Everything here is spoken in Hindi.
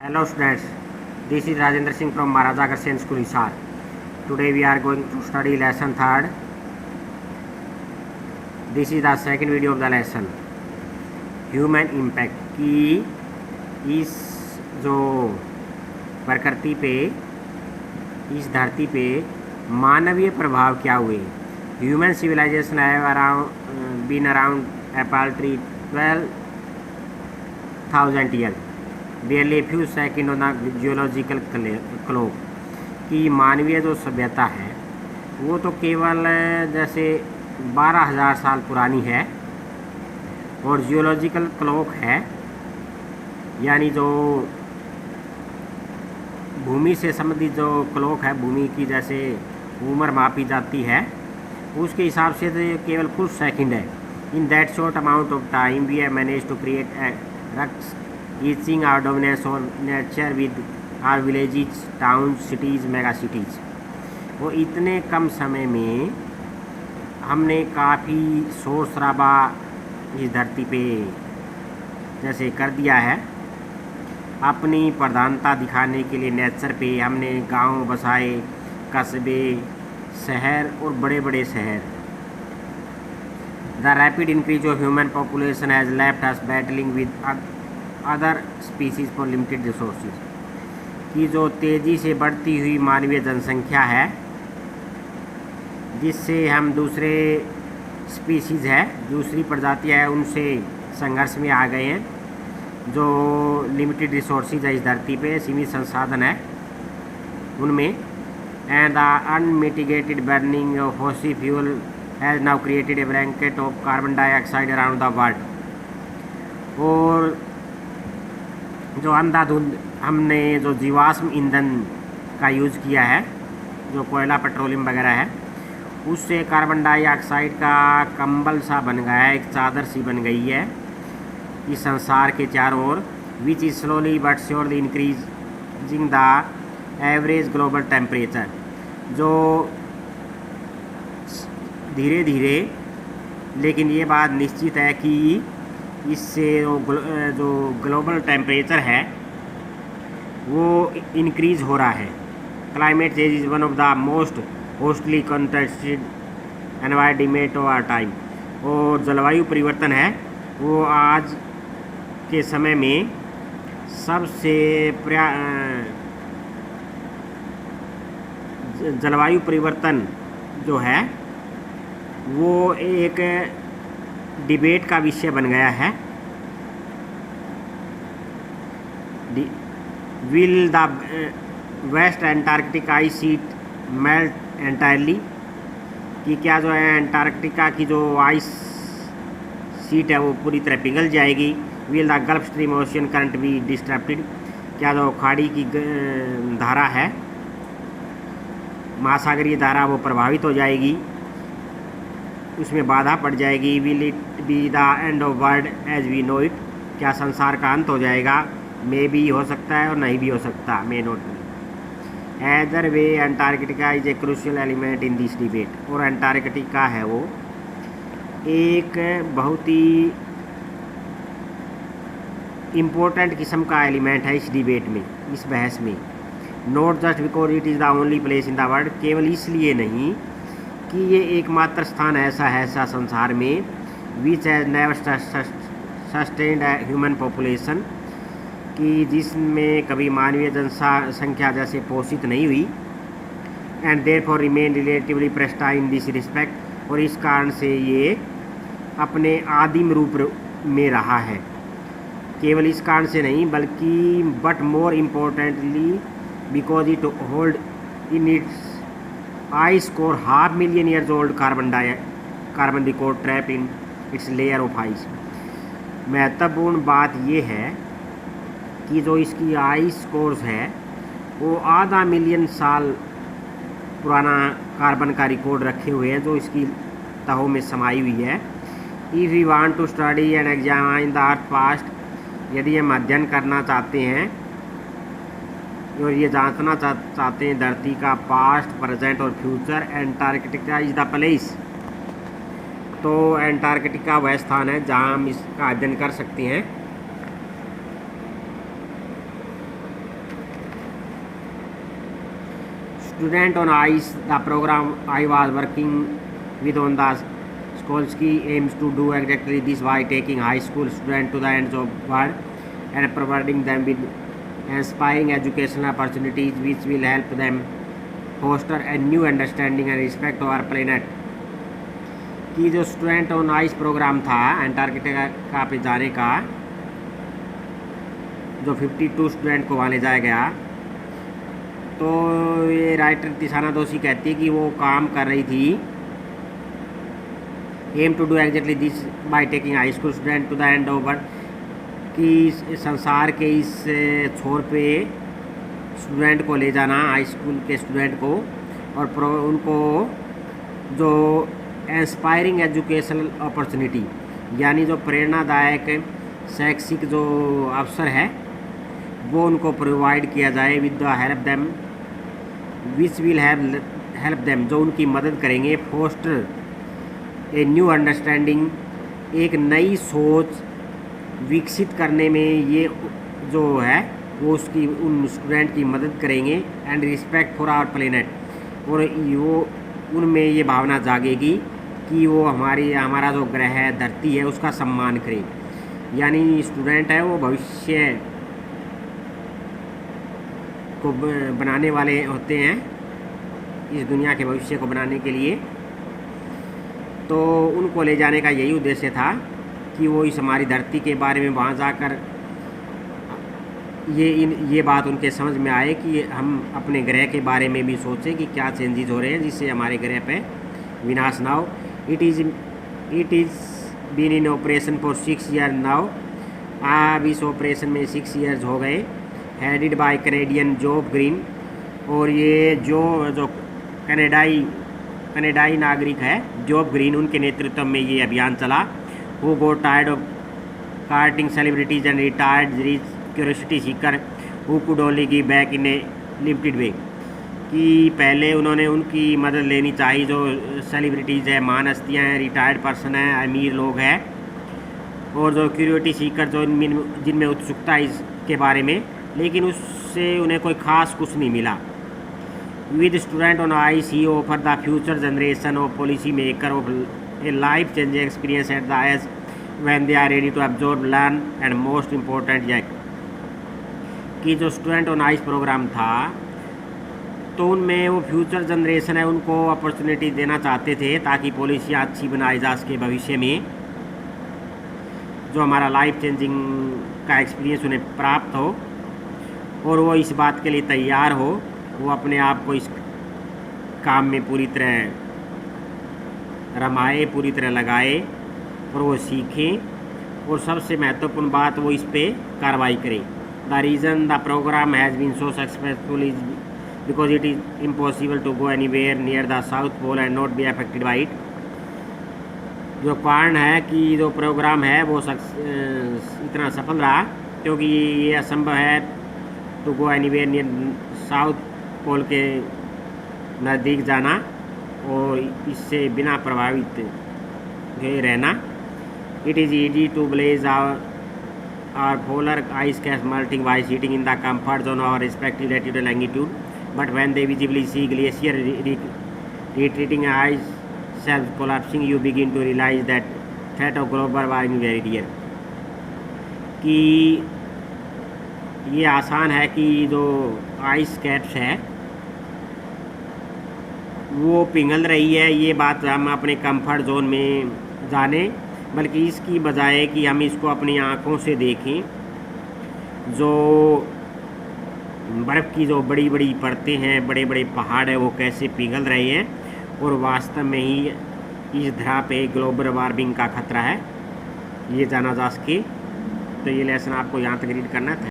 Hello students, this is Rajendra Singh from Maharaja Agharsen School Hisar. Today we are going to study lesson 3rd. This is the second video of the lesson. Human impact कि इस जो प्रकृति पे, इस धरती पे मानवीय प्रभाव क्या हुए. Human civilization have been around a paltry 12,000 years. Barely a few seconds on the geological clock. कि मानवीय जो सभ्यता है वो तो केवल जैसे 12,000 साल पुरानी है, और जियोलॉजिकल क्लॉक है यानी जो भूमि से संबंधित जो क्लॉक है, भूमि की जैसे उम्र मापी जाती है उसके हिसाब से तो केवल कुछ सेकंड है. In that short amount of time we have manage to create rucks reaching our dominance on nature with our villages, town, cities, mega cities. वो इतने कम समय में हमने काफ़ी शोर शराबा इस धरती पे जैसे कर दिया है. अपनी प्रधानता दिखाने के लिए नेचर पे हमने गांव बसाए, कस्बे, शहर और बड़े बड़े शहर. The rapid increase of human population has left us battling with other species for limited resources. कि जो तेज़ी से बढ़ती हुई मानवीय जनसंख्या है जिससे हम दूसरे स्पीसीज़ है, दूसरी प्रजातियाँ है, उनसे संघर्ष में आ गए हैं. जो लिमिटेड रिसोर्सेज है इस धरती पे, सीमित संसाधन है उनमें. And the unmitigated burning of fossil fuel has now created a blanket of carbon dioxide around the world. और जो अंधाधुंध हमने जो जीवाश्म ईंधन का यूज़ किया है, जो कोयला, पेट्रोलियम वगैरह है, उससे कार्बन डाइऑक्साइड का कंबल सा बन गया है, एक चादर सी बन गई है इस संसार के चारों ओर. Which is slowly but surely increasing the average global temperature. जो धीरे धीरे, लेकिन ये बात निश्चित है कि इससे जो ग्लोबल टेम्परेचर है वो इंक्रीज हो रहा है. Climate change is one of the most hotly contested environment of our time. और जलवायु परिवर्तन है वो आज के समय में सबसे जलवायु परिवर्तन जो है वो एक डिबेट का विषय बन गया है. Will the West Antarctica ice sheet melt entirely. कि क्या जो है एंटार्क्टिका की जो आइस शीट है वो पूरी तरह पिघल जाएगी. Will the Gulf Stream ocean current be disturbed. क्या जो खाड़ी की धारा है, महासागरीय धारा, वो प्रभावित हो जाएगी, उसमें बाधा पड़ जाएगी. Will it be the end of world as we know it. क्या संसार का अंत हो जाएगा? मे भी हो सकता है और नहीं भी हो सकता, may not be. Either way Antarctica is a crucial element in this debate. और एंटार्क्टिका है वो एक बहुत ही इम्पोर्टेंट किस्म का एलिमेंट है इस डिबेट में, इस बहस में. Not just because it is the only place in the world. केवल इसलिए नहीं कि ये एकमात्र स्थान ऐसा है संसार में which has never sustained human population. कि जिसमें कभी मानवीय जनसंख्या जैसे पोषित नहीं हुई. And therefore remain relatively pristine in this respect. और इस कारण से ये अपने आदिम रूप में रहा है. केवल इस कारण से नहीं बल्कि but more importantly because it hold in its ice core 500,000 years old carbon record trap in its layer of ice. महत्वपूर्ण बात ये है कि जो इसकी आइस कोर्स है वो आधा मिलियन साल पुराना कार्बन का रिकॉर्ड रखे हुए हैं जो इसकी तहों में समाई हुई है. If we want to study and examine the earth past. यदि हम अध्ययन करना चाहते हैं और ये जांचना चाहते हैं धरती का पास्ट, प्रेजेंट और future, Antarctica is the place. तो एंटार्क्टिका वह स्थान है जहां हम इसका अध्ययन कर सकते हैं. student on ice, the program I was working with on the Skolsky aims to do exactly this by taking high school students to the ends of the world and providing them with inspiring educational opportunities which will help them foster a new understanding and respect of our planet. कि जो स्टूडेंट ऑन आइस प्रोग्राम था अंटार्कटिका पे जाने का, जो 52 स्टूडेंट को वहाँ ले जाया गया, तो ये राइटर तिसाना दोषी कहती है कि वो काम कर रही थी aim to do exactly this by taking high school student to the end over, कि संसार के इस छोर पे स्टूडेंट को ले जाना, हाई स्कूल के स्टूडेंट को, और उनको जो इंस्पायरिंग एजुकेशनल अपॉर्चुनिटी यानी जो प्रेरणादायक शैक्षिक जो अवसर है वो उनको प्रोवाइड किया जाए with the help them which will help them, जो उनकी मदद करेंगे फोस्टर ए न्यू अंडरस्टैंडिंग, एक नई सोच विकसित करने में ये जो है वो उसकी उन स्टूडेंट की मदद करेंगे, and respect for our planet, और वो उनमें ये भावना जागेगी कि वो हमारा जो ग्रह है धरती है उसका सम्मान करें। यानी स्टूडेंट है वो भविष्य को बनाने वाले होते हैं, इस दुनिया के भविष्य को बनाने के लिए। तो उनको ले जाने का यही उद्देश्य था कि वो इस हमारी धरती के बारे में वहाँ जाकर ये बात उनके समझ में आए कि हम अपने ग्रह के बारे में भी सोचें कि क्या चेंजेस हो रहे हैं जिससे हमारे ग्रह पे विनाश ना हो। It is been in operation for 6 year now, अब इस ऑपरेशन में 6 ईयर्स हो गए। Headed by Canadian Job Green, और ये जो कनाडाई नागरिक है जॉब ग्रीन, उनके नेतृत्व में ये अभियान चला। Who got tired of carting celebrities and retired rich curiosity seeker who could only give back in a limited way, कि पहले उन्होंने उनकी मदद लेनी चाहिए जो सेलिब्रिटीज़ है, महान हस्तियाँ हैं, रिटायर्ड पर्सन हैं, अमीर लोग हैं, और जो क्यूरियोसिटी सीकर जो जिनमें उत्सुकता है इसके बारे में, लेकिन उससे उन्हें कोई ख़ास कुछ नहीं मिला। With student on ice he offer the future generation of policy maker of a life changing experience at the age when they are ready to absorb learn and most important यह कि जो स्टूडेंट ऑन आइस प्रोग्राम था तो उनमें वो फ्यूचर जनरेशन है उनको अपॉर्चुनिटी देना चाहते थे ताकि पॉलिसियाँ अच्छी बनाई जा सके भविष्य में, जो हमारा लाइफ चेंजिंग का एक्सपीरियंस उन्हें प्राप्त हो, और वो इस बात के लिए तैयार हो, वो अपने आप को इस काम में पूरी तरह रमाए, पूरी तरह लगाए, और वो सीखें, और सबसे महत्वपूर्ण बात वो इस पर कार्रवाई करें। The reason the program has been so successful is because it is impossible to go anywhere near the South Pole and not be affected by it. जो कारण है कि जो प्रोग्राम है वो इतना सफल रहा क्योंकि ये असंभव है to go anywhere near South Pole के नज़दीक जाना और इससे बिना प्रभावित रहना। It is easy to blaze our polar ice caps melting by sitting in the comfort zone or respective latitude and longitude, but when they visibly see glacier retreating ice shelves collapsing, you begin to realize that threat of global warming very real। कि ये आसान है कि जो आइस कैप्स है वो पिघल रही है, ये बात हम अपने कंफर्ट जोन में जाने, बल्कि इसकी बजाय कि हम इसको अपनी आँखों से देखें, जो बर्फ़ की जो बड़ी बड़ी परतें हैं, बड़े बड़े पहाड़ हैं, वो कैसे पिघल रहे हैं, और वास्तव में ही इस धरा पे ग्लोबल वार्मिंग का खतरा है, ये जाना जा सके। तो ये लेसन आपको यहाँ तक रीड करना था।